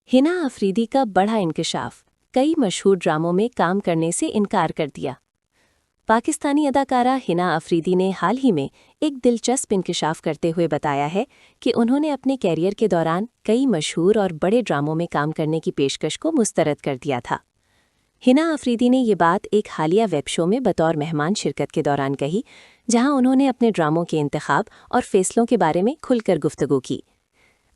हिना अफरीदी का बड़ा इंकशाफ, कई मशहूर ड्रामों में काम करने से इनकार कर दिया। पाकिस्तानी अदाकारा हिना अफरीदी ने हाल ही में एक दिलचस्प इंकशाफ करते हुए बताया है कि उन्होंने अपने कैरियर के दौरान कई मशहूर और बड़े ड्रामों में काम करने की पेशकश को मुस्तरद कर दिया था। हिना अफरीदी ने ये बात एक हालिया वेब शो में बतौर मेहमान शिरकत के दौरान कही, जहां उन्होंने अपने ड्रामों के इंतखाब और फैसलों के बारे में खुलकर गुफ्तगू की।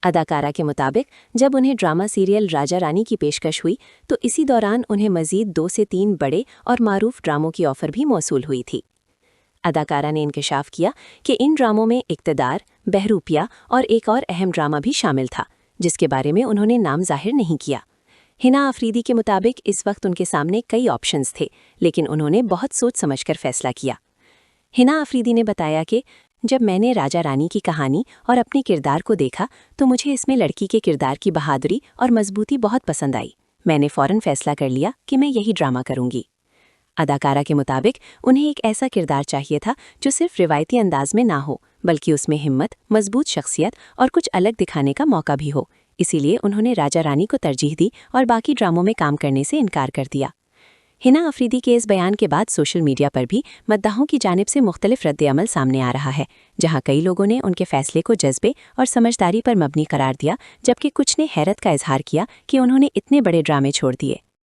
अदाकारा के मुताबिक जब उन्हें ड्रामा सीरियल राजा रानी की पेशकश हुई तो इसी दौरान उन्हें मज़ीद 2 से 3 बड़े और मारूफ ड्रामों की ऑफ़र भी मौसूल हुई थी। अदाकारा ने इंकशाफ किया कि इन ड्रामों में इक़्तिदार, बहरूपिया और एक और अहम ड्रामा भी शामिल था, जिसके बारे में उन्होंने नाम जाहिर नहीं किया। हिना अफरीदी के मुताबिक इस वक्त उनके सामने कई ऑप्शंस थे, लेकिन उन्होंने बहुत सोच समझकर फैसला किया। हिना अफरीदी ने बताया कि जब मैंने राजा रानी की कहानी और अपने किरदार को देखा तो मुझे इसमें लड़की के किरदार की बहादुरी और मजबूती बहुत पसंद आई। मैंने फ़ौरन फैसला कर लिया कि मैं यही ड्रामा करूंगी। अदाकारा के मुताबिक उन्हें एक ऐसा किरदार चाहिए था जो सिर्फ रिवायती अंदाज में ना हो, बल्कि उसमें हिम्मत, मजबूत शख्सियत और कुछ अलग दिखाने का मौका भी हो। इसीलिए उन्होंने राजा रानी को तरजीह दी और बाकी ड्रामों में काम करने से इनकार कर दिया। हिना अफरीदी के इस बयान के बाद सोशल मीडिया पर भी मद्दाहों की जानिब से मुख्तलिफ रद्द-ए-अमल सामने आ रहा है, जहां कई लोगों ने उनके फैसले को जज्बे और समझदारी पर मबनी करार दिया, जबकि कुछ ने हैरत का इजहार किया कि उन्होंने इतने बड़े ड्रामे छोड़ दिए।